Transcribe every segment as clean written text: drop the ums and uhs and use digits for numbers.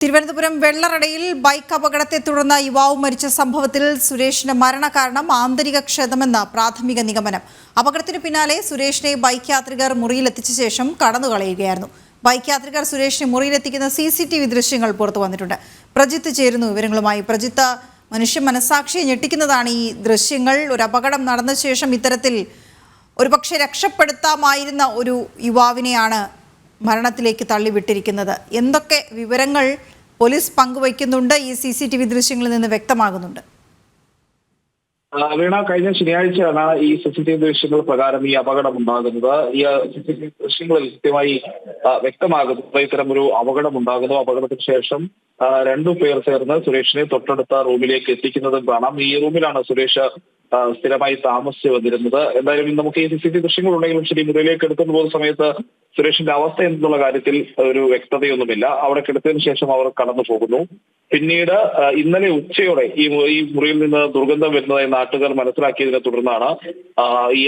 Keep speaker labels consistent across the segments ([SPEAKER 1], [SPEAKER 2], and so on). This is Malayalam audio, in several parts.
[SPEAKER 1] തിരുവനന്തപുരം വെള്ളറടയിൽ ബൈക്ക് അപകടത്തെ തുടർന്ന് യുവാവ് മരിച്ച സംഭവത്തിൽ സുരേഷിന്റെ മരണകാരണം ആന്തരിക ക്ഷതമെന്ന പ്രാഥമിക നിഗമനം. അപകടത്തിനു പിന്നാലെ സുരേഷിനെ ബൈക്ക് യാത്രികർ മുറിയിലെത്തിച്ച ശേഷം കടന്നുകളയുകയായിരുന്നു. ബൈക്ക് യാത്രികർ സുരേഷിനെ മുറിയിലെത്തിക്കുന്ന CCTV ദൃശ്യങ്ങൾ പുറത്തു വന്നിട്ടുണ്ട്. പ്രജിത്ത് ചേരുന്നു വിവരങ്ങളുമായി. പ്രജിത്ത്, മനുഷ്യ മനസാക്ഷിയെ ഞെട്ടിക്കുന്നതാണ് ഈ ദൃശ്യങ്ങൾ. ഒരു അപകടം നടന്ന ശേഷം ഇത്തരത്തിൽ ഒരുപക്ഷെ രക്ഷപ്പെടുത്താമായിരുന്ന ഒരു യുവാവിനെയാണ് മരണത്തിലേക്ക് തള്ളിവിട്ടിരിക്കുന്നത്. എന്തൊക്കെ വിവരങ്ങൾ പോലീസ് പങ്കുവയ്ക്കുന്നുണ്ട് ഈ CCTV ദൃശ്യങ്ങളിൽ നിന്ന് വ്യക്തമാകുന്നുണ്ട്?
[SPEAKER 2] വീണ, കഴിഞ്ഞ ശനിയാഴ്ചയാണ് ഈ CCTV ദൃശ്യങ്ങൾ പ്രകാരം ഈ അപകടം ഉണ്ടാകുന്നത്. ഈ CCTV ദൃശ്യങ്ങളിൽ കൃത്യമായി വ്യക്തമാകുന്നത് ഇത്തരം ഒരു അപകടം ഉണ്ടാകുന്നു. അപകടത്തിന് ശേഷം രണ്ടു പേർ ചേർന്ന് സുരേഷിനെ തൊട്ടടുത്ത റൂമിലേക്ക് എത്തിക്കുന്നതും കാണാം. ഈ റൂമിലാണ് സുരേഷ് സ്ഥിരമായി താമസിച്ചു വന്നിരുന്നത്. എന്തായാലും നമുക്ക് ഈ CCTV ദൃശ്യങ്ങൾ ഉണ്ടെങ്കിലും ശരി, മുറിയിലേക്ക് എടുത്തുകൊണ്ട് പോകുന്ന സമയത്ത് സുരേഷിന്റെ അവസ്ഥ എന്നുള്ള കാര്യത്തിൽ ഒരു വ്യക്തതയൊന്നുമില്ല. അവിടെ കിടത്തിയതിനു ശേഷം അവർ കടന്നു പോകുന്നു. പിന്നീട് ഇന്നലെ ഉച്ചയോടെ ഈ മുറിയിൽ നിന്ന് ദുർഗന്ധം വരുന്നതായി നാട്ടുകാർ മനസ്സിലാക്കിയതിനെ തുടർന്നാണ് ഈ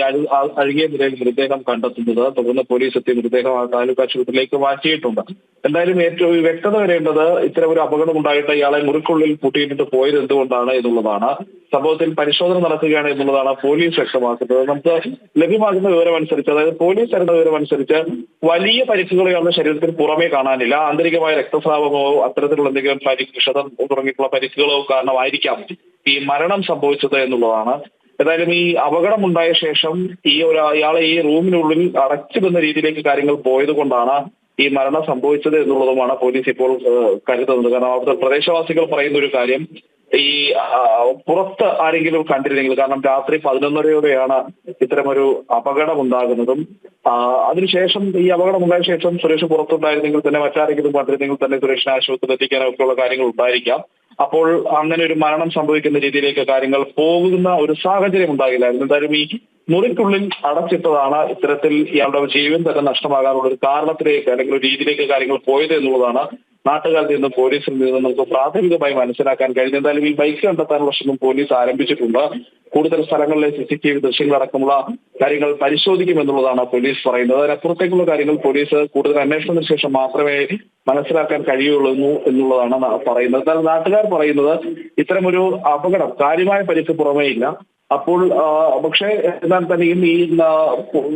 [SPEAKER 2] അഴുകിയ നിലയിൽ മൃതദേഹം കണ്ടെത്തുന്നത്. തുടർന്ന് പോലീസ് എത്തി മൃതദേഹം താലൂക്ക് ആശുപത്രിയിലേക്ക് മാറ്റിയിട്ടുണ്ട്. എന്തായാലും ഏറ്റവും വ്യക്തത വരേണ്ടത് ഇത്തരം ഒരു അപകടം ഉണ്ടായിട്ട് ഇയാളെ മുറിക്കുള്ളിൽ പൂട്ടിയിട്ടിട്ട് പോയത് എന്തുകൊണ്ടാണ് എന്നുള്ളതാണ്. സംഭവത്തിൽ പരിശോധന നടത്തുകയാണ് എന്നുള്ളതാണ് പോലീസ് വ്യക്തമാക്കുന്നത്. നമുക്ക് ലഭ്യമാകുന്ന വിവരം അനുസരിച്ച്, അതായത് പോലീസ് തരുന്ന വിവരം അനുസരിച്ച് വലിയ പരിക്കുകൾ ഇയാളുടെ ശരീരത്തിന് പുറമേ കാണാനില്ല. ആന്തരികമായ രക്തസ്രാവമോ അത്തരത്തിലുള്ള എന്തെങ്കിലും ക്ഷതം തുടങ്ങിയിട്ടുള്ള പരിക്കുകളോ കാരണമായിരിക്കാം ഈ മരണം സംഭവിച്ചത് എന്നുള്ളതാണ്. ഏതായാലും ഈ അപകടം ഉണ്ടായ ശേഷം ഇയാളെ ഈ റൂമിനുള്ളിൽ അടച്ചിടുന്ന രീതിയിലേക്ക് കാര്യങ്ങൾ പോയത് കൊണ്ടാണ് ഈ മരണം സംഭവിച്ചത് എന്നുള്ളതുമാണ് പോലീസ് ഇപ്പോൾ കരുതുന്നത്. കാരണം അവിടുത്തെ പ്രദേശവാസികൾ പറയുന്ന ഒരു കാര്യം, ഈ പുറത്ത് ആരെങ്കിലും കണ്ടിരുന്നെങ്കിൽ, കാരണം രാത്രി 11:30യോടെയാണ് ഇത്തരമൊരു അപകടം ഉണ്ടാകുന്നതും അതിനുശേഷം ഈ അപകടം ഉണ്ടായ ശേഷം സുരേഷ് പുറത്തുണ്ടായിരുന്നെങ്കിൽ തന്നെ മറ്റാരെങ്കിലും കണ്ടിരുന്നെങ്കിൽ തന്നെ സുരേഷിനെ ആശുപത്രിയിൽ എത്തിക്കാനൊക്കെ ഉള്ള കാര്യങ്ങൾ ഉണ്ടായിരിക്കാം. അപ്പോൾ അങ്ങനെ ഒരു മരണം സംഭവിക്കുന്ന രീതിയിലേക്ക് കാര്യങ്ങൾ പോകുന്ന ഒരു സാഹചര്യം ഉണ്ടാകില്ലായിരുന്നു. എന്തായാലും ഈ മുറിക്കുള്ളിൽ അടച്ചിട്ടതാണ് ഇത്തരത്തിൽ ഇയാളുടെ ജീവൻ തന്നെ നഷ്ടമാകാനുള്ള ഒരു കാരണത്തിലേക്ക് അല്ലെങ്കിൽ ഒരു രീതിയിലേക്ക് കാര്യങ്ങൾ പോയത് എന്നുള്ളതാണ് നാട്ടുകാരിൽ നിന്നും പോലീസിൽ നിന്നും നമുക്ക് പ്രാഥമികമായി മനസ്സിലാക്കാൻ കഴിയുന്നത്. എന്തായാലും ഈ ബൈക്ക് കണ്ടെത്താനുള്ള ശ്രമം പോലീസ് ആരംഭിച്ചിട്ടുണ്ട്. കൂടുതൽ സ്ഥലങ്ങളിലെ CCTV ദൃശ്യങ്ങളടക്കമുള്ള കാര്യങ്ങൾ പരിശോധിക്കുമെന്നുള്ളതാണ് പോലീസ് പറയുന്നത്. അതിനപ്പുറത്തേക്കുള്ള കാര്യങ്ങൾ പോലീസ് കൂടുതൽ അന്വേഷണത്തിന് ശേഷം മാത്രമേ മനസ്സിലാക്കാൻ കഴിയുള്ളൂ എന്നുള്ളതാണ് പറയുന്നത്. എന്നാൽ നാട്ടുകാർ പറയുന്നത് ഇത്തരമൊരു അപകടം കാര്യമായ പരിക്ക് പുറമേയില്ല. അപ്പോൾ പക്ഷേ എന്നാൽ തന്നെയും ഈ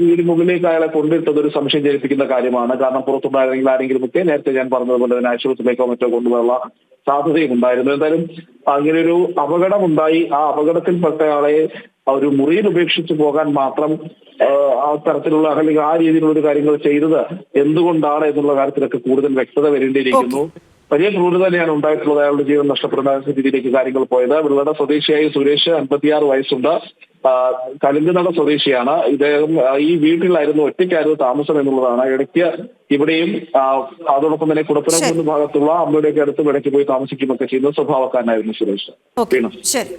[SPEAKER 2] വീടിനുള്ളിലേക്ക് അയാളെ കൊണ്ടിട്ടത് ഒരു സംശയം ജനിപ്പിക്കുന്ന കാര്യമാണ്. കാരണം പുറത്തുണ്ടായിരുന്നെങ്കിൽ ആരെങ്കിലും ഒക്കെ നേരത്തെ ഞാൻ പറഞ്ഞതുപോലെ തന്നെ ആശുപത്രിയിലേക്കോ മറ്റോ കൊണ്ടുപോകാനുള്ള സാധ്യതയും ഉണ്ടായിരുന്നു. എന്തായാലും അങ്ങനെ ഒരു അപകടം ഉണ്ടായി. ആ അപകടത്തിൽപ്പെട്ടയാളെ ഒരു മുറിയിൽ ഉപേക്ഷിച്ച് പോകാൻ മാത്രം ആ തരത്തിലുള്ള അല്ലെങ്കിൽ ആ രീതിയിലുള്ള ഒരു കാര്യങ്ങൾ ചെയ്തത് എന്തുകൊണ്ടാണ് എന്നുള്ള കാര്യത്തിലൊക്കെ കൂടുതൽ വ്യക്തത വരേണ്ടിയിരിക്കുന്നു. വലിയ ക്രൂരത തന്നെയാണ് ഉണ്ടായിട്ടുള്ളത്. അയാളുടെ ജീവൻ നഷ്ടപ്പെടുന്ന രീതിയിലേക്ക് കാര്യങ്ങൾ പോയത്. വെള്ളട സ്വദേശിയായ സുരേഷ് 56 വയസ്സുണ്ട്. കലുങ്കുനട സ്വദേശിയാണ്. ഇദ്ദേഹം ഈ വീട്ടിലായിരുന്നു, ഒറ്റയ്ക്കായിരുന്നു താമസം എന്നുള്ളതാണ്. ഇടയ്ക്ക് ഇവിടെയും അതോടൊപ്പം തന്നെ കുടപ്പനക്കുന്ന് ഭാഗത്തുള്ള അമ്മയുടെയൊക്കെ അടുത്തും ഇടയ്ക്ക് പോയി താമസിക്കുകയൊക്കെ ചെയ്യുന്ന സ്വഭാവക്കാരനായിരുന്നു സുരേഷ്.
[SPEAKER 1] ശരി.